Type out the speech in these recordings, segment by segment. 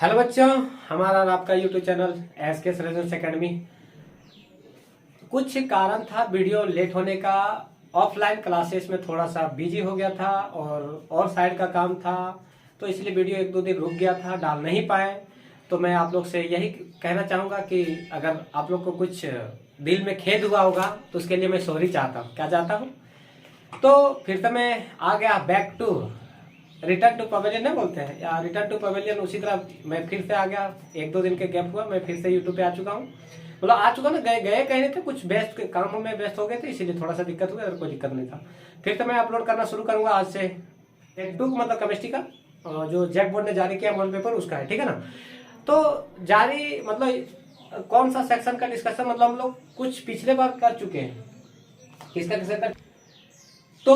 Hello बच्चों, हमारा और आपका YouTube channel SK solutions academy. कुछ कारण था वीडियो लेट होने का। ऑफलाइन क्लासेस में थोड़ा सा बिजी हो गया था और साइड का काम था, तो इसलिए वीडियो एक दो दिन रुक गया था, डाल नहीं पाए। तो मैं आप लोग से यही कहना चाहूँगा कि अगर आप लोग को कुछ दिल में खेद हुआ होगा तो उसके लिए मैं सॉरी चाहता हूँ। क्या चाहता हूँ? तो फिर से मैं आ गया back to return to pavilion नहीं बोलते हैं, या रिटर्न टू पवेलियन। उसी तरह मैं फिर से आ गया, एक दो दिन के गैप हुआ, मैं फिर से यूट्यूब पे आ चुका हूँ। मतलब आ चुका ना, गए कह रहे थे, कुछ व्यस्त कामों में व्यस्त हो गए थे, इसीलिए थोड़ा सा दिक्कत हुआ, कोई दिक्कत नहीं था। फिर तो मैं अपलोड करना शुरू करूंगा आज से। एक टू मतलब केमिस्ट्री का जो जैक बोर्ड ने जारी किया मॉडल पेपर, उसका है, ठीक है ना। तो जारी मतलब कौन सा सेक्शन का डिस्कशन, मतलब हम लोग कुछ पिछले बार कर चुके हैं। किसका डिस्कशन? तो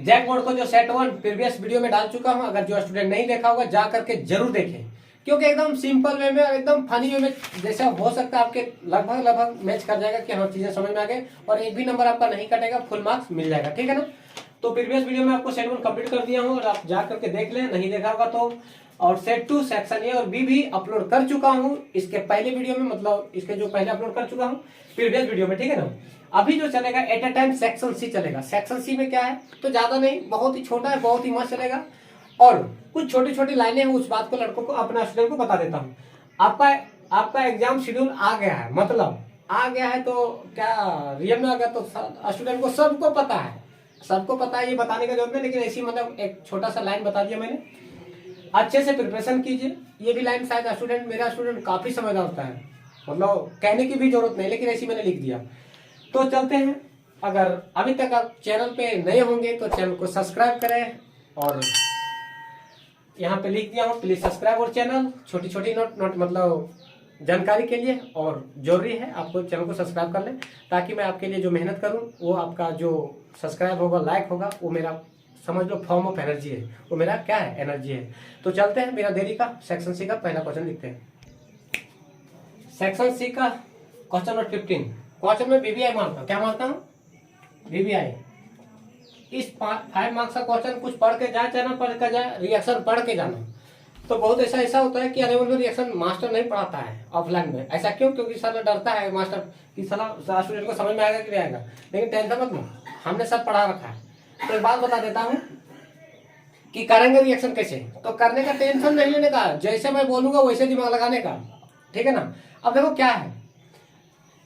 जैक बोर्ड को जो सेट वन प्रीवियस वीडियो में डाल चुका हूं, अगर जो स्टूडेंट नहीं देखा होगा जा करके जरूर देखें, क्योंकि एकदम सिंपल वे में और एकदम फनी वे में जैसा हो सकता है आपके लगभग मैच कर जाएगा कि हाँ चीजें समझ में आ गए, और एक भी नंबर आपका नहीं कटेगा, फुल मार्क्स मिल जाएगा, ठीक है ना। तो प्रीवियस वीडियो में आपको सेट वन कंप्लीट कर दिया हूँ और आप जा करके देख लें, नहीं देखा होगा तो। और सेट टू सेक्शन ए और बी भी अपलोड कर चुका हूँ इसके पहले वीडियो में, मतलब इसके जो पहले अपलोड कर चुका हूँ प्रीवियस वीडियो में, ठीक है ना। अभी जो चलेगा at a time section C चलेगा। सेक्शन सी में क्या है, तो ज्यादा नहीं, बहुत ही छोटा है, बहुत ही मस्त चलेगा। और कुछ छोटी छोटी लाइनें हैं, उस बात को लड़कों को अपना स्टूडेंट को बता देता हूँ। आपका आपका एग्जाम शेड्यूल आ गया है, मतलब आ गया है, तो क्या रियल में आ गया, तो स्टूडेंट को सबको पता है, सबको पता है, ये बताने का जरूरत नहीं, लेकिन ऐसी मतलब एक छोटा सा लाइन बता दिया मैंने। अच्छे से प्रिपरेशन कीजिए। ये भी लाइन शायद स्टूडेंट, मेरा स्टूडेंट काफी समझदार होता है, मतलब कहने की भी जरूरत नहीं, लेकिन ऐसी मैंने लिख दिया। तो चलते हैं। अगर अभी तक आप चैनल पे नए होंगे तो चैनल को सब्सक्राइब करें, और यहाँ पे लिख दिया हूँ प्लीज सब्सक्राइब और चैनल, छोटी छोटी नोट मतलब जानकारी के लिए, और जरूरी है आपको चैनल को सब्सक्राइब कर लें, ताकि मैं आपके लिए जो मेहनत करूँ वो आपका जो सब्सक्राइब होगा, लाइक होगा, वो मेरा समझ लो फॉर्म ऑफ एनर्जी है, वो मेरा क्या है, एनर्जी है। तो चलते हैं, बिना देरी का सेक्शन सी का पहला क्वेश्चन लिखते हैं। सेक्शन सी का क्वेश्चन नंबर 15। क्वेश्चन में बीबीआई मारता हूँ। क्या मारता हूँ? बीबीआई। इस 5 मार्क्स का क्वेश्चन कुछ पढ़ के जाए, चाहे ना पढ़ के जाए, रिएक्शन पढ़ के जाना। तो बहुत ऐसा होता है कि अरे उनको रिएक्शन मास्टर नहीं पढ़ाता है ऑफलाइन में। ऐसा क्यों? क्योंकि साला डरता है मास्टर कि साला स्टूडेंट को समझ में आएगा कि नहीं आएगा। लेकिन टेंशन मत लो, हमने सब पढ़ा रखा है। तो एक बात बता देता हूँ कि करेंगे रिएक्शन कैसे, तो करने का टेंशन नहीं लेने का, जैसे मैं बोलूंगा वैसे दिमाग लगाने का, ठीक है ना। अब देखो क्या है,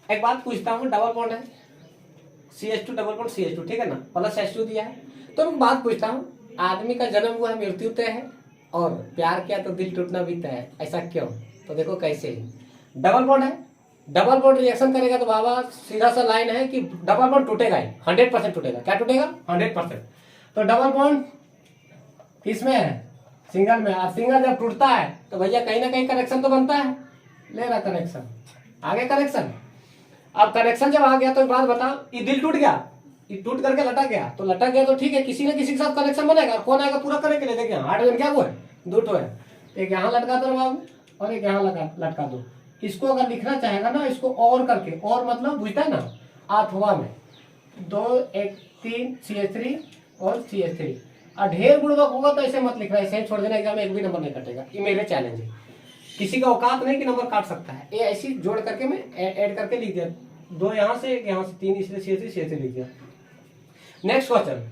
एक बात पूछता हूँ, डबल बॉन्ड है CH2 डबल बॉन्ड CH2, ठीक है ना, प्लस H2 दिया है। तो मैं बात पूछता हूँ, आदमी का जन्म हुआ है, मृत्यु तय है, और प्यार किया तो दिल टूटना भी तय है, ऐसा क्यों? तो देखो कैसे, डबल बॉन्ड है, डबल बॉन्ड रिएक्शन करेगा तो बाबा सीधा सा लाइन है कि डबल बॉन्ड टूटेगा ही, 100% टूटेगा। क्या टूटेगा? 100%। तो डबल बॉन्ड किसमें है? सिंगल में। और सिंगल जब टूटता है तो भैया कहीं ना कहीं कनेक्शन तो बनता है, ले रहा कनेक्शन, आगे कनेक्शन। अब कनेक्शन जब आ गया तो एक बात बता, ये दिल टूट गया, ये टूट करके लटक गया, तो लटक गया तो ठीक है, किसी न किसी के साथ कनेक्शन बनेगा। कौन आएगा पूरा करने के लिए? देखिए 8 जन क्या हुआ है, 2 ठो है, एक यहाँ लटका दो बाबू और एक यहाँ लटका दो। इसको अगर लिखना चाहेगा ना, इसको और करके, और मतलब बुझता है ना, 8वां में 2 1 3 CH3 और CH3। और ढेर गुणवक होगा तो ऐसे मत लिखना, ऐसे छोड़ देना, एग्जाम में एक भी नंबर नहीं कटेगा। ये मेरे चैलेंज है, किसी का औकात नहीं कि नंबर काट सकता है। ये ऐसी जोड़ करके मैं ऐड करके लिख दिया, 2 यहाँ से, एक यहाँ से, 3 इसलिए CH3 लिख दिया। नेक्स्ट क्वेश्चन,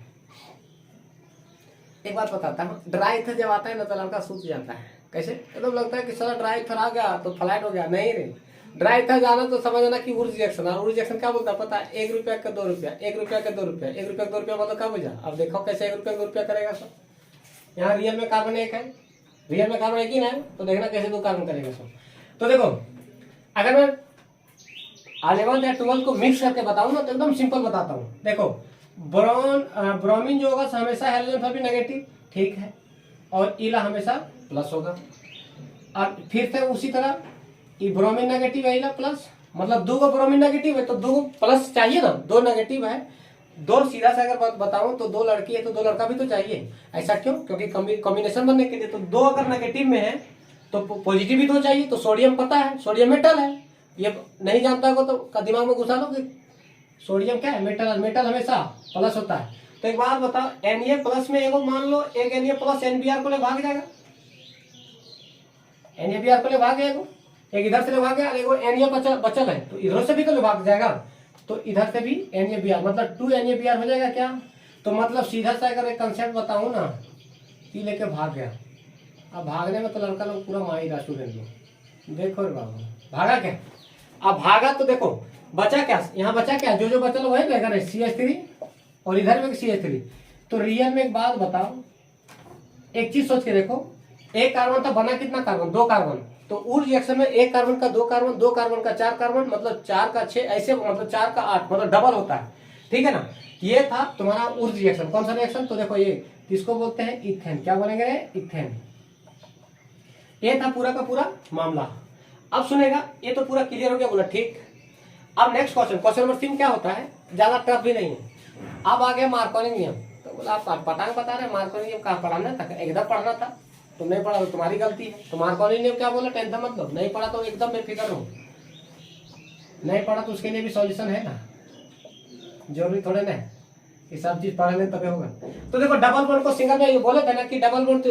एक बात बताता हूँ, ड्राई इथर जब आता है ना तो लड़का सूख जाता है। कैसे? एकदम लगता है कि सारा ड्राई इथर आ गया तो फ्लाइट हो गया। नहीं रे, ड्राई इथर जाना तो समझना कि उर्ज रिएक्शन। और उर्ज रिएक्शन क्या बोलता है पता है? 1 रुपया का 2 रुपया, 1 रुपया का 2 रुपया, 1 रुपया का 2 रुपया, मतलब क्या बुझा? अब देखो कैसे 1 रुपया 2 रुपया करेगा सब। यहाँ रियल में कार्बन 1 है, रियल में कार्बन 1 ही ना है, तो देखना कैसे 2 कार्बन करेगा सब। तो देखो, अगर मैं 11 या 12 को मिक्स करके बताऊं ना तो एकदम सिंपल बताता हूँ। देखो ब्रोमीन जो होगा हमेशा हाइड्रोजन पर भी नेगेटिव, ठीक है, और इला हमेशा प्लस होगा। और फिर से उसी तरह ब्रोमीन नेगेटिव है, इला प्लस, मतलब 2 ब्रोमीन नेगेटिव है तो 2 प्लस चाहिए ना, 2 नेगेटिव है, 2 सीधा सा अगर बताऊं तो 2 लड़की है तो 2 लड़का भी तो चाहिए। ऐसा क्यों? क्योंकि कॉम्बिनेशन बनने के लिए तो 2 अगर नेगेटिव में है तो पॉजिटिव भी तो चाहिए। तो सोडियम पता है, सोडियम मेटल है, ये नहीं जानता हो तो दिमाग में घुसा लो कि सोडियम क्या है, मेटल। मेटल हमेशा प्लस होता है। तो एक बात बताओ, Na प्लस में एगो मान लो, एक Na प्लस NBr को ले भाग जाएगा, NaBr को ले भाग गया, एक इधर से ले भाग गया, एक Na बचल है, तो इधर से भी तो ले भाग जाएगा, तो इधर से भी NaBr, मतलब 2 NaBr हो जाएगा क्या। तो मतलब सीधा सा अगर एक कंसेप्ट बताऊं ना, कि लेके भाग गया। अब भागने में तो लड़का लोग पूरा माहिर है स्टूडेंट लोग। देखो रे बाबू, भागा क्या, अब भागा तो देखो बचा क्या, यहाँ बचा क्या, जो बचा वही रहेगा ना, CH3 और इधर में CH3। तो रियल में एक बात बताओ, एक चीज सोच के देखो, एक कार्बन था, बना कितना कार्बन, 2 कार्बन, तो उस रिएक्शन में एक कार्बन का 2 कार्बन, 2 कार्बन का 4 कार्बन, मतलब 4 का 6, ऐसे मतलब 4 का 8, मतलब डबल होता है, ठीक है ना। ये था तुम्हारा उस रिएक्शन, कौन सा रिएक्शन, तो देखो ये किसको बोलते हैं, इथेन, क्या बोलेंगे रे, इथेन। ये था पूरा का पूरा मामला। अब सुनेगा, ये तो पूरा क्लियर हो गया, बोला ठीक। अब नेक्स्ट क्वेश्चन नंबर 3 क्या होता है, ज्यादा टफ भी नहीं है। अब आ गया मार्कोनी नियम, तो बोला आप पटांग बता रहे, मार्कोनी नियम कहाँ पढ़ाना था, एकदम पढ़ना था, तुम नहीं पढ़ा तो तुम्हारी गलती है। तो मार्कोनी नियम क्या बोला, टेंशन मत लो, नहीं पढ़ा तो एकदम बेफिक्र हो, नहीं पढ़ा तो उसके लिए भी सॉल्यूशन है ना, जरूरी थोड़े ना कि सब चीज पढ़ ले तभी होगा। तो देखो डबल बॉन्ड को सिंगल में, ये बोले थे ना कि डबल बॉन्ड,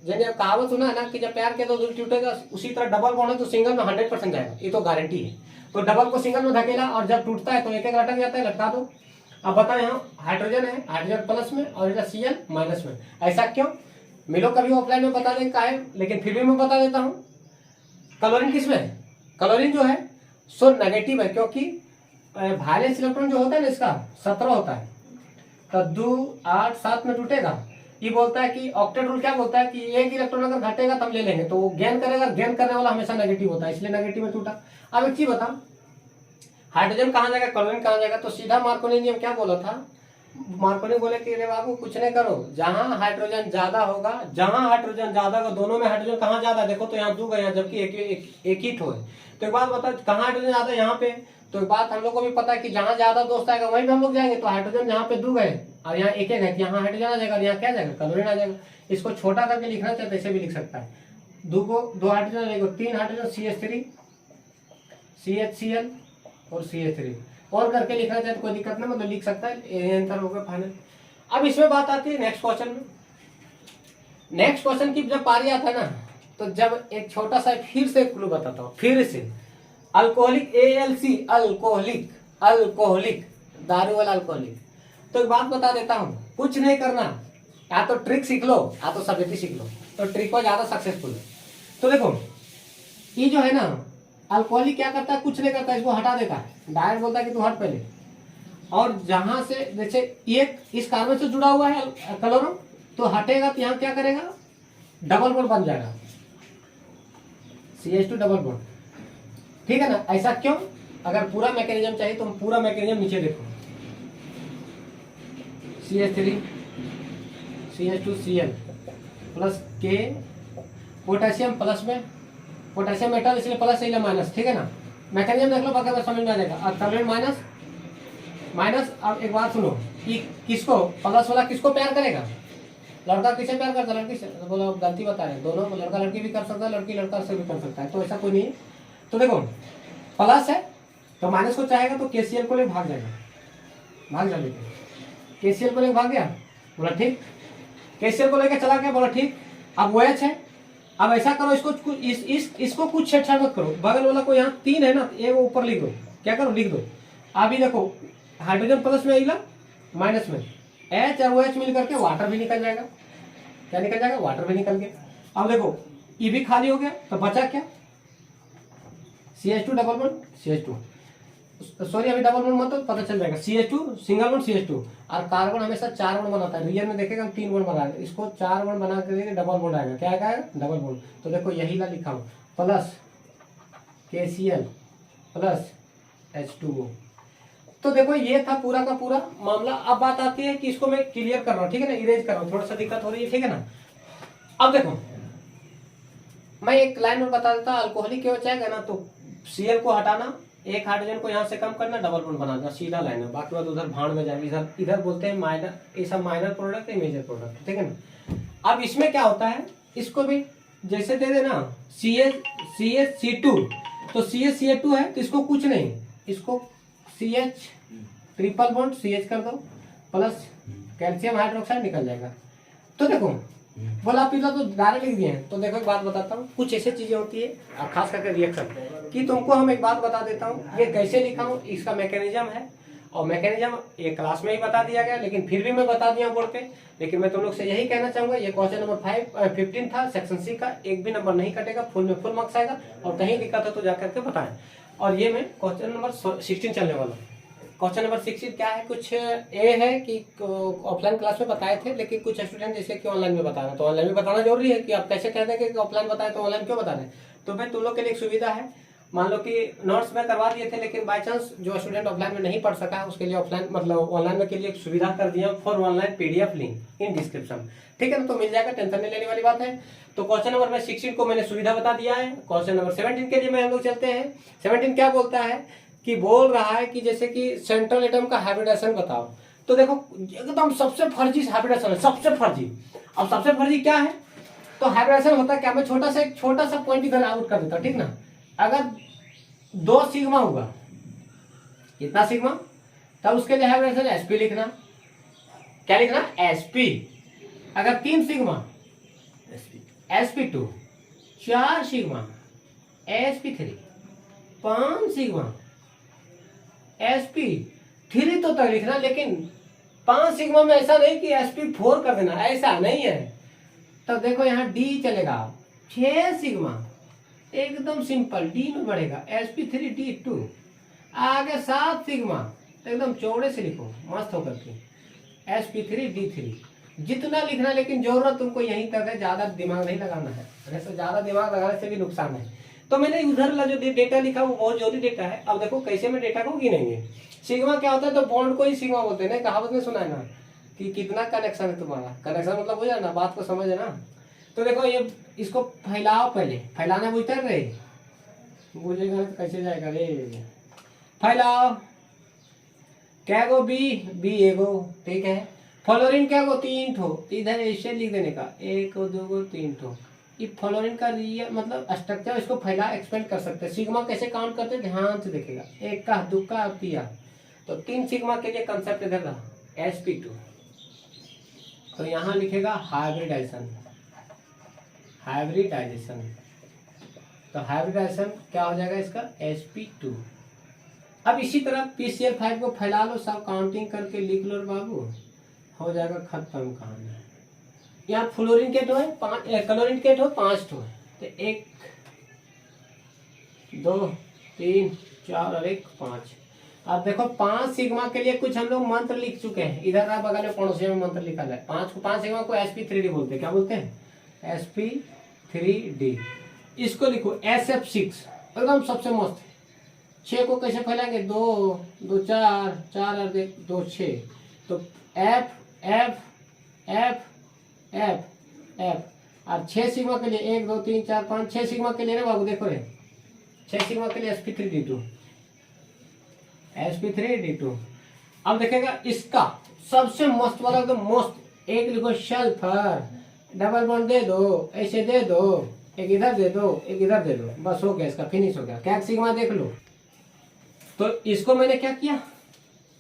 जैसे कहावत सुना है ना कि जब प्यार के तो दिल टूटेगा, उसी तरह डबल बॉन्ड है तो सिंगल में 100% जाएगा, ये तो गारंटी है। तो डबल को सिंगल में धकेला और जब टूटता है तो एक एक लटक जाता है, लटका दो। अब बताओ, यहाँ हाइड्रोजन है, हाइड्रोजन प्लस में और इधर Cl माइनस में, ऐसा क्यों, मिलो कभी ऑफलाइन में बता दें का है, लेकिन फिर भी मैं बता देता हूँ। क्लोरीन किसमें है, क्लोरीन जो है सो नेगेटिव है, क्योंकि वायलेंस इलेक्ट्रॉन जो होता है ना इसका 17 होता है, तो 2 8 7 में टूटेगा। ये बोलता है कि ऑक्टेट रूल क्या बोलता है कि एक इलेक्ट्रॉन अगर घटेगा तब ले लेंगे, तो वो गेन करेगा, गेन करने वाला हमेशा नेगेटिव होता है, इसलिए नेगेटिव में टूटा। अब एक चीज बता, हाइड्रोजन कहाँ जाएगा, क्लोरीन कहाँ जाएगा, तो सीधा मार्कोनी नियम क्या बोला था, मार्कोनी बोले कि रे बाबू कुछ नहीं करो, जहां हाइड्रोजन ज्यादा होगा, जहां हाइड्रोजन ज्यादा होगा, दोनों में हाइड्रोजन कहाँ ज्यादा, देखो तो यहाँ 2 गया, जबकि एक ही ठो है। तो एक बात बता, कहाँ हाइड्रोजन ज्यादा, यहाँ पे। तो एक बात हम लोग को भी पता है कि जहां ज्यादा दोस्त आएगा वहीं पे हम लोग जाएंगे, तो हाइड्रोजन यहाँ पे 2 गए और यहाँ एक है, यहाँ हाइड्रोजन आ जाएगा और यहाँ क्या जाएगा, क्लोरीन आ जाएगा। इसको छोटा करके लिखना चाहते ऐसे भी लिख सकता है, 2 हाइड्रोजन, 3 हाइड्रोजन, CH3 CHCl और CH3 और करके लिखना चाहे तो कोई दिक्कत नहीं, मतलब लिख सकता है, आंसर हो गया फाइनल। अब इसमें बात आती है नेक्स्ट क्वेश्चन में। नेक्स्ट क्वेश्चन की जब पारी आता है ना, तो जब एक छोटा सा फिर से क्लू बताता हूँ, फिर से अल्कोहलिक, ALC, अल्कोहलिक, अल्कोहलिक, दारू वाला अल्कोहलिक। तो एक बात बता देता हूँ, कुछ नहीं करना, या तो ट्रिक सीख लो या तो सब्जेक्ट सीख लो, तो ट्रिक को ज्यादा सक्सेसफुल है। तो देखो ये जो है ना अल्कोहलिक क्या करता है, कुछ नहीं करता, इसको हटा देता है, डायरेक्ट बोलता है कि तू हट पहले। और जहां से जैसे एक इस कार्बन से जुड़ा हुआ है क्लोरीन, तो हटेगा तो यहाँ क्या करेगा, डबल बॉन्ड बन जाएगा, CH2 डबल बॉन्ड, ठीक है ना। ऐसा क्यों, अगर पूरा मैकेनिज्म चाहिए तो हम पूरा मैकेनिज्म नीचे देखो, CH3 CH2Cl plus K, potassium plus में, पोटेशियम मेटल इसलिए प्लस इसलिए माइनस, ठीक है ना। मैकेनिज्म देख लो, बाकी समझ में आ जाएगा। अब क्लोरीन माइनस माइनस। अब एक बात सुनो कि किसको प्लस वाला किसको प्यार करेगा, लड़का किसे प्यार करता है, लड़की से, तो बोलो गलती बता रहे हैं, दोनों लड़का लड़की भी कर सकता है, लड़की लड़का से भी कर सकता है, तो ऐसा कोई नहीं है। तो देखो प्लस है तो माइनस को चाहेगा तो KCl को ले भाग जाएगा, भाग जाएगा, KCl को ले भाग गया, बोला ठीक, KCl को लेकर चला गया, बोला ठीक। अब OH है, अब ऐसा करो, इसको कुछ छेड़छाड़ मत करो, बगल वाला को यहाँ 3 है ना, एक ऊपर लिख दो, क्या करो लिख दो। अभी देखो हाइड्रोजन प्लस में आएगा, माइनस में H और OH मिल करके वाटर भी निकल जाएगा, क्या निकल जाएगा, वाटर भी निकल गया। अब देखो ये भी खाली हो गया, तो बचा क्या, CH2 double bond CH2, sorry अभी डबल बॉन्ड मत पता चल जाएगा, CH2 सिंगल बॉन्ड CH2, और कार्बन हमेशा 4 बॉन्ड बनाता है, रियल में देखेगा 3 बॉन्ड बनाएगा, इसको 4 बॉन्ड बना करके डबल बॉन्ड आएगा, क्या आएगा, डबल बॉन्ड। तो देखो यही ला लिखा हूँ, प्लस KCl प्लस H2O। तो देखो ये था पूरा का पूरा मामला। अब बात आती है कि इसको मैं क्लियर कर रहा हूँ, ठीक है ना, इरेज कर रहा हूँ, थोड़ा सा दिक्कत हो रही है, ठीक है ना। अब देखो मैं एक लाइन में बता देता, अल्कोहलिक क्यों चाहेगा ना, तो Cl को हटाना, एक हाइड्रोजन को यहाँ से कम करना, डबल बॉन्ड बनाना, सीधा लाइन है, बाकी बात उधर भाड़ में जाएगी, इधर बोलते हैं माइनर, ये सब माइनर प्रोडक्ट है, मेजर प्रोडक्ट, ठीक है ना। अब इसमें क्या होता है, इसको भी जैसे दे देना CH2, तो CH2 है तो इसको कुछ नहीं, इसको CH ट्रिपल बॉन्ड CH कर दो, प्लस कैल्शियम हाइड्रोक्साइड निकल जाएगा। तो देखो बोला पीला तो डायरेक्ट लिख दिए हैं। तो देखो एक बात बताता हूँ, कुछ ऐसी चीजें होती है खास करके रिएक्शन कि तुमको हम एक बात बता देता हूँ, ये कैसे लिखा हूँ, इसका मैकेनिज्म है। और मैकेनिज्म ये क्लास में ही बता दिया गया, लेकिन फिर भी मैं बता दिया बोर्ड पे। लेकिन मैं तुम लोग से यही कहना चाहूंगा, ये क्वेश्चन नंबर 15 था सेक्शन सी का, एक भी नंबर नहीं कटेगा, फुल में फुल मार्क्स आएगा। और कहीं दिक्कत है तो जाकर के बताएं। और ये मैं क्वेश्चन नंबर 16 चलने वाला हूँ। क्वेश्चन नंबर 16 क्या है, कुछ ए है कि ऑफलाइन क्लास में बताए थे, लेकिन कुछ स्टूडेंट जैसे कि ऑनलाइन में बता रहे हैं, तो ऑनलाइन में बताना जरूरी है कि आप कैसे कहते हैं कि ऑफलाइन बताए तो ऑनलाइन क्यों बता रहे हैं। तो भाई तुम लोग के लिए एक सुविधा है, मान लो कि नोट्स में करवा दिए थे, लेकिन बाय चांस जो स्टूडेंट ऑफलाइन में नहीं पढ़ सका है उसके लिए ऑफलाइन मतलब ऑनलाइन में के लिए एक सुविधा कर दिया for online PDF link in description. ठीक है ना, तो मिल जाएगा, टेंशन नहीं लेने वाली बात है। तो क्वेश्चन नंबर 16 को मैंने सुविधा बता दिया है। क्वेश्चन नंबर 17 के लिए मैं हम लोग चलते हैं। 17 क्या बोलता है कि बोल रहा है कि जैसे कि सेंट्रल एटम का हाइब्रिडेशन बताओ। तो देखो एकदम सबसे फर्जी हाइब्रिडेशन है, सबसे फर्जी। अब सबसे फर्जी क्या है, तो हाइब्रिडेशन होता है क्या, मैं छोटा सा पॉइंट इधर आउट कर देता हूँ, ठीक ना। अगर 2 सिग्मा होगा, कितना सिग्मा, तब उसके लिए हाइब्रिडेशन sp लिखना। क्या लिखना, sp। अगर 3 sigma sp2, 4 sigma sp3, 5 sigma sp3 तो तक लिखना, लेकिन 5 सिग्मा में ऐसा नहीं कि sp4 कर देना, ऐसा नहीं है। तो देखो यहाँ d चलेगा, 6 सिग्मा एकदम सिंपल d में बढ़ेगा, sp3d2। आगे 7 सिग्मा तो एकदम चौड़े से लिखो मस्त होकर के, sp3d3। जितना लिखना, लेकिन जरूरत तुमको यहीं तक है, ज्यादा दिमाग नहीं लगाना है, वैसे ज्यादा दिमाग लगाने से भी नुकसान है। तो मैंने उधर जो डेटा लिखा वो बहुत जरूरी डेटा है। अब देखो कैसे मैं डेटा को गिनेंगे। सिग्मा क्या होता है, तो बॉन्ड को ही सिग्मा बोलते हैं ना, कहावत में सुना है ना कि कितना कनेक्शन है तुम्हारा। कनेक्शन मतलब हो जाए ना, बात को समझ है ना। तो देखो ये इसको फैलाओ, पहले फैलाना बुझते रहे, बुझेगा तो कैसे जाएगा रे। फैलाओ, क्या गो बी एगो, ठीक है। फ्लोरीन क्या गो 3 ठो, इधर ऐसे लिख देने का, 1 2 गो 3 ठो। ये फ्लोरीन का रियल मतलब स्ट्रक्चर, इसको फैला एक्सपेंड कर सकते हैं। सिग्मा कैसे काउंट करते हैं, ध्यान से देखेगा, 1 का 2 का पिया। तो 3 सिग्मा के लिए कंसेप्ट इधर रहा sp2, तो यहाँ लिखेगा हाइब्रिडाइजेशन। तो हाइब्रिडाइजेशन क्या हो जाएगा इसका, sp2। अब इसी तरह PCl5 को फैला लो, सब काउंटिंग करके लिख लो बाबू, हो जाएगा खत्म कहानी। यहाँ फ्लोरीन के ठो है 5, क्लोरीन के ठो 5 ठो है, तो 1 2 3 4 और 1 5। अब देखो 5 सिग्मा के लिए कुछ हम लोग मंत्र लिख चुके हैं, इधर ना बगल में पड़ोसी में मंत्र लिखा है। 5 सिग्मा को sp3d बोलते हैं, क्या बोलते हैं, sp3d। इसको लिखो sf6, एकदम सबसे मस्त। 6 को कैसे फैलाएंगे, 2 2 4 4 और 2 6, तो f f f f f। और 6 सिग्मा के लिए 1 2 3 4 5, 6 सिग्मा के लिए ना बाबू देखो रे, 6 सिग्मा के लिए sp3d2। अब देखेगा इसका सबसे मस्त वाला, एकदम मस्त, एक लिखो सल्फर, डबल बॉन्ड दे दो, ऐसे दे दो, एक इधर दे दो, एक इधर दे दो, बस हो गया, इसका फिनिश हो गया। क्या सिग्मा देख लो। तो इसको मैंने क्या किया,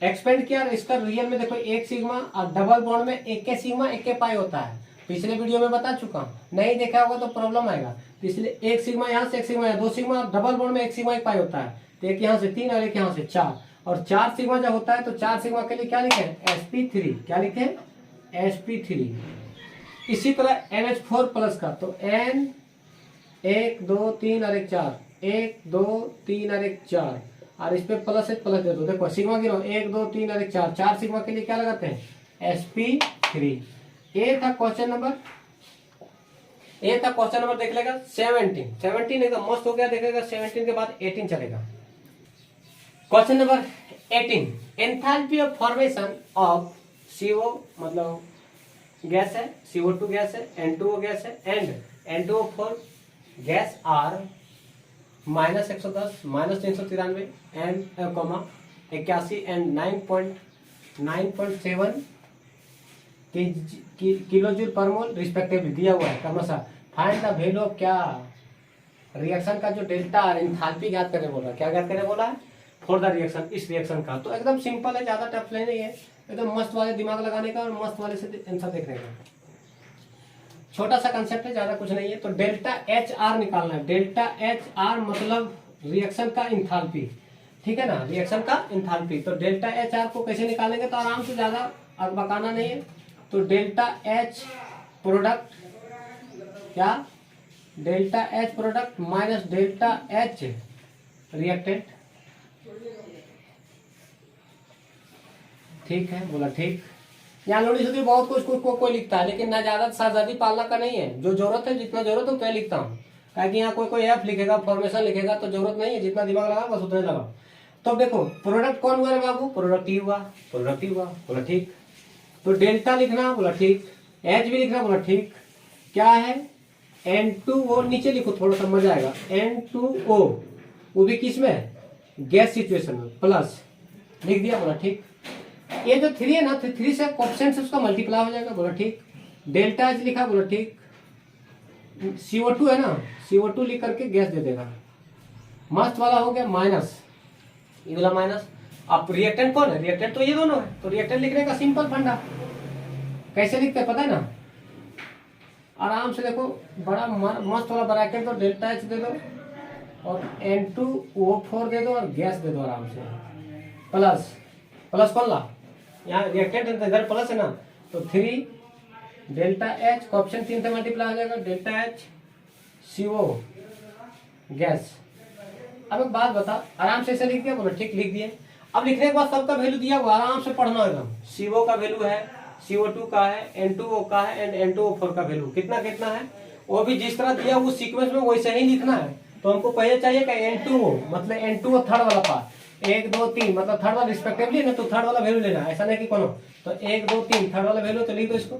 एक्सपेंड किया। इसका रियल में देखो 1 सिग्मा, और डबल बॉन्ड में 1 सिग्मा 1 पाई होता है, पिछले वीडियो में बता चुका हूँ, नहीं देखा होगा तो प्रॉब्लम आएगा। इसलिए 1 सिग्मा यहाँ से 1 सिग्मा यहाँ, 2 सिग्मा, डबल बॉन्ड में 1 सिग्मा 1 पाई होता है, तो एक यहाँ से 3 और एक यहाँ से 4। और 4 सिग्मा जब होता है तो 4 सिग्मा के लिए क्या लिखे, sp3। क्या लिखे, sp3। इसी तरह NH4 प्लस का, तो N 1 2 3 और 1 4, 1 2 3 और 1 4, और इस पे प्लस दे दो। देखो सिग्मा गिनो, 1 2 3 और 1 4, 4 सिग्मा के लिए क्या लगाते हैं, sp3। ये था क्वेश्चन नंबर, देख लेगा 17 एकदम मस्त हो गया। देखेगा 17 के बाद 18 चलेगा। Question number 18, enthalpy of formation of CO मतलब गैस है, CO2 गैस है, N2O गैस है, and N2O4 gas are -110 -393 and 81 and 9.7 kilojoule per mole respectively दिया हुआ है क्रमशः। फाइंड द वैल्यू ऑफ क्या, रिएक्शन का जो डेल्टा और एंथैल्पी ज्ञात करने बोला, क्या ज्ञात करने बोला है, फॉर द रिएक्शन, इस रिएक्शन का। तो एकदम सिंपल है, ज्यादा टफ नहीं है, एकदम मस्त वाले दिमाग लगाने का और मस्त वाले से आंसर देखने का। छोटा सा कंसेप्ट है, ज्यादा कुछ नहीं है। तो डेल्टा एच आर निकालना है। डेल्टा एच आर मतलब रिएक्शन का इंथाल्पी, ठीक है ना, रिएक्शन का इंथाल्पी। तो डेल्टा एच आर को कैसे निकालेंगे, तो आराम से, ज्यादा अकबकाना नहीं है। तो डेल्टा एच प्रोडक्ट, क्या, delta H product minus delta H reactant, ठीक है, बोला ठीक। यहाँ लोडी सूत्री बहुत कुछ कोई लिखता है, लेकिन ना ज्यादा शाहजादी पालना का नहीं है। जो जरूरत है, जितना जरूरत है उतना लिखता हूँ। कि यहाँ कोई एफ लिखेगा, फॉर्मेशन लिखेगा, तो जरूरत नहीं है। जितना दिमाग लगा बस उतना लगाओ। तो देखो प्रोडक्ट कौन हुआ रे बाबू, प्रोडक्ट ही हुआ, प्रोडक्ट ही हुआ, बोला ठीक। तो डेल्टा लिखना, बोला ठीक। एच भी लिखना, बोला ठीक। क्या है, N2O, नीचे लिखो थोड़ा सा मजा आएगा। N2O, वो भी किस में, गैस सिचुएशन में, प्लस लिख दिया, बोला ठीक। ये जो 3 है ना, 3 से कोएफिशिएंट से उसका मल्टीप्लाई हो जाएगा, बोला ठीक। डेल्टा एच लिखा, बोला ठीक। CO2 है ना, CO2 लिख करके गैस दे देगा, मस्त वाला हो गया। माइनस, ये वाला माइनस। अब रिएक्टेंट कौन है, रिएक्टेंट तो ये दोनों है। तो रिएक्टेंट लिखने का सिंपल फंडा, कैसे लिखते हैं पता है ना, आराम से देखो, बड़ा मस्त वाला ब्रैकेट दो, डेल्टा एच दे दो और N2O4 दे दो और गैस दे दो आराम से, प्लस, प्लस कौन ला, यहाँ रिएक्टेंट इधर प्लस है ना, तो 3 डेल्टा एच ऑप्शन 3 से मल्टीप्लाई हो जाएगा, डेल्टा एच CO गैस। अब एक बात बता, आराम से ऐसे लिख दिया, बोलो ठीक, लिख दिए। अब लिखने के बाद सबका वैल्यू दिया हुआ, आराम से पढ़ना एकदम। CO का वैल्यू है, CO2 का है, N2O का है एंड N2O4 का वैल्यू कितना कितना है, वो भी जिस तरह दिया उस सीक्वेंस में वैसे ही लिखना है। तो हमको पहले चाहिए कि N2O मतलब N2O थर्ड वाला पार्ट, 1 2 3 मतलब थर्ड वाला रिस्पेक्टिवली ना, तो थर्ड वाला वैल्यू लेना, ऐसा नहीं कि कोनो। तो 1 2 3 थर्ड वाला वैल्यू, तो लिख दो इसको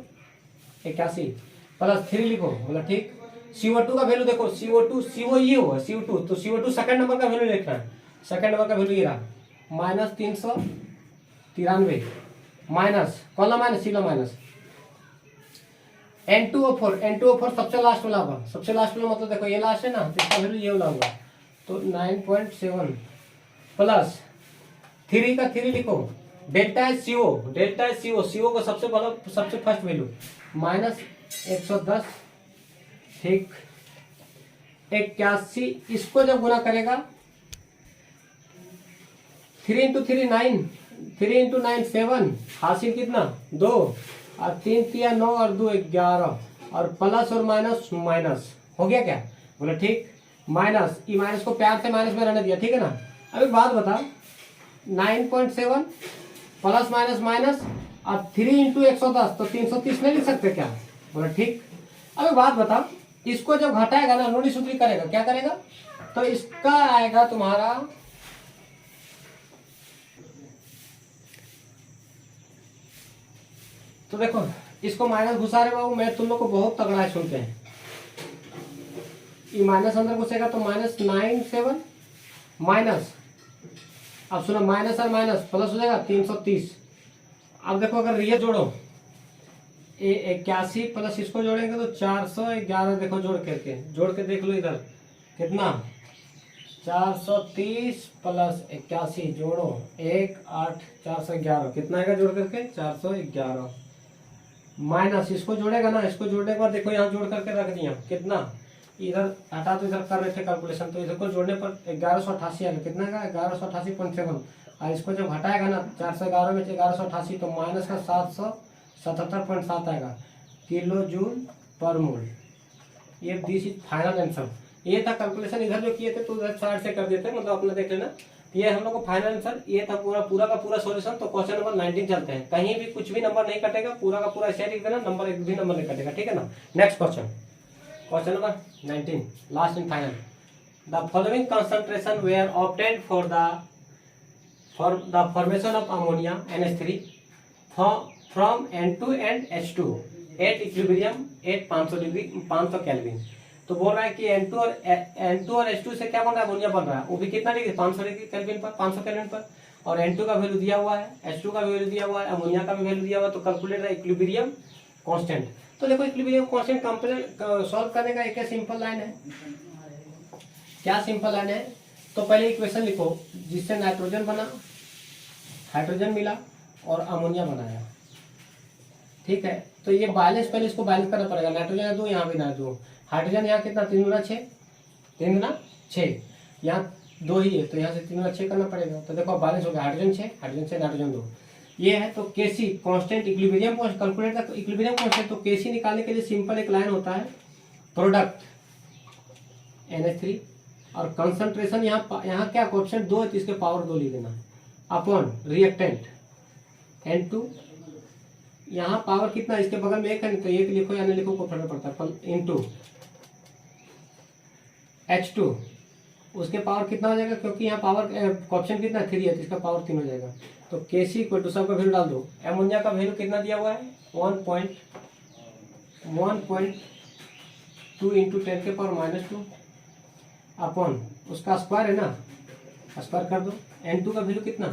81 प्लस 3 लिखो, बोला ठीक। CO2 का वैल्यू देखो, CO2 CO ये हुआ CO2, तो CO2 सेकंड नंबर का वैल्यू लिखना है। सेकंड नंबर का वैल्यू ये रहा, माइनस 393 माइनस कौन ला, माइनस सी ला माइनस। N2O4 सबसे लास्ट वाला होगा, सबसे लास्ट वाला मतलब देखो ये लास्ट है ना, तो इसका वैल्यू ये वाला होगा, तो 9.7 प्लस 3 का 3 लिखो, डेल्टा एच CO का सबसे बड़ा, सबसे फर्स्ट वैल्यू माइनस 110, ठीक। 81, इसको जब गुना करेगा 3 इंटू 3 9, 3 इंटू 9 7, हासिल कितना 2, और 3 3 9 और 2 11, और प्लस और माइनस माइनस हो गया क्या, बोले ठीक। माइनस, ई माइनस को प्यार से माइनस में रहने दिया, ठीक है ना। अब एक बात बता, 9.7 प्लस माइनस माइनस और 3 इंटू 110, तो 330 नहीं लिख सकते क्या, बोले ठीक। अब एक बात बता, इसको जब घटाएगा ना, लोडी सूत्री करेगा, क्या करेगा, तो इसका आएगा तुम्हारा, तो देखो इसको माइनस घुसा रहे बाबू, मैं तुम लोग को बहुत तगड़ा है, सुनते हैं। ये माइनस अंदर घुसेगा तो माइनस 97 माइनस, अब सुनो माइनस और माइनस प्लस हो जाएगा 330। अब देखो अगर ये जोड़ो, 81 प्लस इसको जोड़ेंगे तो 411, देखो जोड़ के देख लो इधर कितना, 430 प्लस 81 जोड़ो 1 8 411, कितना आएगा जोड़ करके 411, माइनस इसको जोड़ेगा ना, इसको जोड़ने के बाद देखो यहाँ जोड़ करके रख दिया कितना, इधर हटा तो इधर कर रहे थे कैलकुलेशन, तो इधर को जोड़ने पर 1188 आएगा, कितना आएगा 1188.7, और इसको जब हटाएगा ना 411 में 1188, तो माइनस का 777.7 आएगा किलो जूल पर मोल। ये दिस इज फाइनल आंसर। ये था कैलकुलेशन, इधर जो किए थे तो उधर साइड से कर देते, मतलब अपने देख लेना। ये हम लोग को फाइनल आंसर ये था, पूरा का पूरा सॉल्यूशन। तो क्वेश्चन नंबर 19 चलते हैं, कहीं भी कुछ भी नंबर नहीं कटेगा, पूरा का पूरा ऐसे लिख देना, नंबर एक भी नंबर नहीं कटेगा, ठीक है ना। Next question, question number 19 last and final. The following concentration were obtained for the formation of ammonia NH3 from N2 and H2 at equilibrium at 500 kelvin. तो बोल रहा है कि N2 और H2 से क्या बन रहा है, अमोनिया बन रहा है, वो भी कितना डिग्री 500 डिग्री केल्विन पर, 500 केल्विन पर। और N2 का वैल्यू दिया हुआ है, H2 का वैल्यू दिया हुआ है, अमोनिया का भी वैल्यू दिया हुआ है। तो कैलकुलेट द इक्विलिब्रियम कांस्टेंट। तो देखो इक्विलिब्रियम कांस्टेंट सॉल्व करने का एक सिंपल लाइन है। क्या सिंपल लाइन है, तो पहले इक्वेशन लिखो जिससे नाइट्रोजन बना, हाइड्रोजन मिला और अमोनिया बनाया, ठीक है। तो ये बैलेंस, पहले इसको बैलेंस करना पड़ेगा। नाइट्रोजन है 2, यहाँ भी ना 2, हाइड्रोजन यहाँ कितना 3 गुना 6, 3 गुना 6, यहाँ 2 ही है तो यहाँ से 3 गुना 6 करना पड़ेगा। तो देखो बैलेंस हो गया, हाइड्रोजन 6, हाइड्रोजन 6, नाइट्रोजन 2, ये है। तो केसी कांस्टेंट इक्विलिब्रियम कैलकुलेट का इक्विलिब्रियम कांस्टेंट। तो केसी निकालने के लिए सिंपल एक लाइन होता है, प्रोडक्ट NH3 और कंसंट्रेशन यहाँ क्या कोएफिशिएंट 2 है तो इसके पावर 2 लिख देना है, अपॉन रिएक्टेंट N2, यहाँ पावर कितना इसके बगल में 1 है तो 1 लिखो या नहीं लिखो को फर्क पड़ता है, इंटू H2, उसके पावर कितना हो जाएगा, क्योंकि यहाँ पावर कोएफिशिएंट कितना 3 है तो इसका पावर 3 हो जाएगा। तो Kc इक्वल टू सबका वैल्यू डाल दो। एमोनिया का वैल्यू कितना दिया हुआ है 1.2 इंटू 10 के पावर -2 अपॉन उसका स्क्वायर है ना, स्क्वायर कर दो। N2 का वैल्यू कितना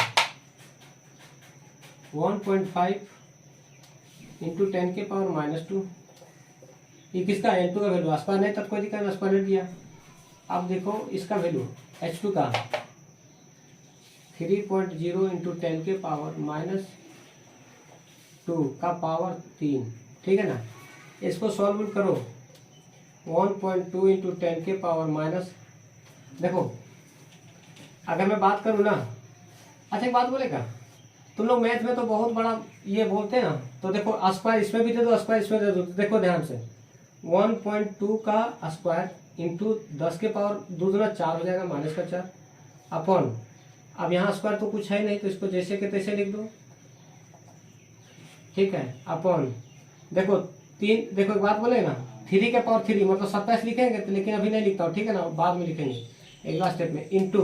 1.5 इंटू 10 के पावर -2, ये किसका N2 का वैल्यू, स्क्वायर नहीं तब कोई दिक्कत नहीं, स्क्वायर नहीं दिया। अब देखो इसका वैल्यू H2 का 3.0 इंटू 10 के पावर -2 का पावर 3, ठीक है ना। इसको सॉल्व करो 1.2 इंटू 10 के पावर देखो अगर मैं बात करूँ ना, अच्छा एक बात बोलेगा, तुम लोग मैथ में तो बहुत बड़ा ये बोलते हैं ना, तो देखो स्क्वायर इसमें भी दे दो, स्क्वायर इसमें दे दो। देखो ध्यान से 1.2 का स्क्वायर इंटू 10 के पावर 2 गुना 4 हो जाएगा, -4 अपॉन, अब यहाँ स्क्वायर तो कुछ है नहीं तो इसको जैसे के तैसे लिख दो, ठीक है, अपॉन देखो 3, देखो एक बात बोले ना 3 के पावर 3 मतलब 27 लिखेंगे तो, लेकिन अभी नहीं लिखता हूँ, ठीक है ना, बाद में लिखेंगे अगला स्टेप में, इंटू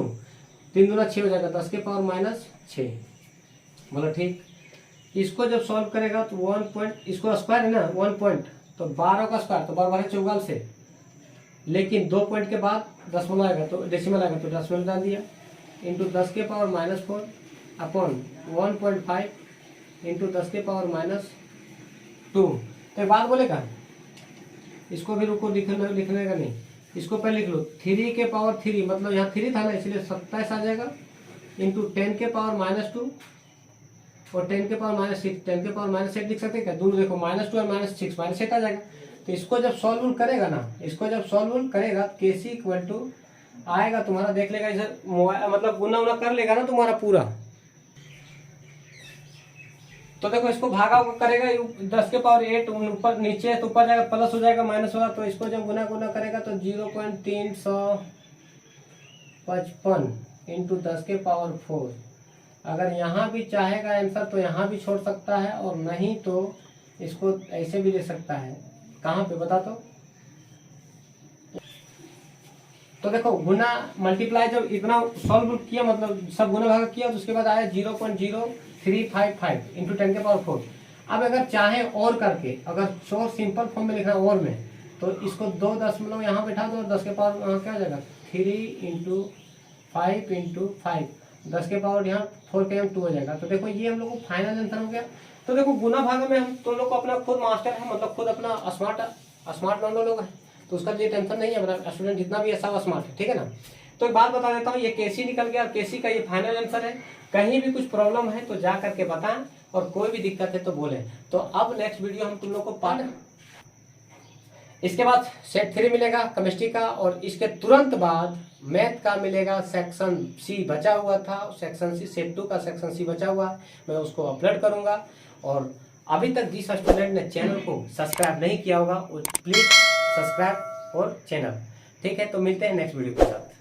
3 गुना 6 हो जाएगा 10 के पावर -6, बोलो ठीक। इसको जब सॉल्व करेगा तो 1 इसको स्क्वायर है ना 1 पॉइंट तो 12 का स्क्वायर तो 12 44 से, लेकिन 2 पॉइंट के बाद 10 आएगा तो डेसिमल आएगा तो 10 डाल दिया, इंटू 10 के पावर -4 अपॉन 1.5 इंटू 10 के पावर -2। तो एक बात बोलेगा, इसको भी रुको लिखने का नहीं, इसको पहले लिख लो 3 के पावर 3 मतलब यहाँ 3 था ना इसलिए 27 आ जाएगा, इंटू 10 के पावर -2 और 10 के पावर -6, 10 के पावर -8 लिख सकते हैं क्या, दोनों देखो -2 और -6 -8 आ जाएगा। तो इसको जब सॉल्व करेगा ना, इसको जब सॉल्व करेगा Kc इक्वल टू आएगा तुम्हारा, देख लेगा इधर मतलब गुना उना कर लेगा ना तुम्हारा पूरा, तो देखो इसको भागा करेगा 10 के पावर 8 ऊपर नीचे है तो ऊपर जाएगा प्लस हो जाएगा माइनस होगा, तो इसको जब गुना करेगा तो 0.355 इंटू 10 के पावर 4। अगर यहाँ भी चाहेगा आंसर तो यहाँ भी छोड़ सकता है और नहीं तो इसको ऐसे भी ले सकता है। कहाँ पे बता तो देखो गुना मल्टीप्लाई जब इतना सॉल्व किया मतलब सब गुना भाग किया तो उसके बाद आया 0.0355 इंटू 10 के पावर 4। अब अगर चाहे और करके अगर शोर सिंपल फॉर्म में लिखना और में तो इसको 2 दशमलव यहाँ बैठा दो, 10 के पावर क्या हो जाएगा 3 इंटू 5 इंटू 5, 10 के पावर यहाँ 4 के 2 हो जाएगा। तो देखो ये हम लोग को फाइनल आंसर हो गया। तो देखो गुना भाग में हम तुम लोग को अपना खुद मास्टर है, मतलब खुद अपना स्मार्ट मान लो लोग है, तो उसका ये टेंशन नहीं है, अपना स्टूडेंट जितना भी है सब स्मार्ट है, ठीक है ना। तो एक बात बता देता हूँ, ये केसी निकल गया और केसी का ये फाइनल आंसर है। कहीं भी कुछ प्रॉब्लम है तो जा करके बताएं और कोई भी दिक्कत है तो बोलें। तो अब नेक्स्ट वीडियो हम तुम लोग को पार्ट, इसके बाद सेट 3 मिलेगा केमिस्ट्री का और इसके तुरंत बाद मैथ का मिलेगा सेक्शन सी बचा हुआ था, सेक्शन सी सेट 2 का सेक्शन सी बचा हुआ है, मैं उसको अपलोड करूंगा। और अभी तक जिस स्टूडेंट ने चैनल को सब्सक्राइब नहीं किया होगा प्लीज सब्सक्राइब और चैनल, ठीक है। तो मिलते हैं नेक्स्ट वीडियो के साथ।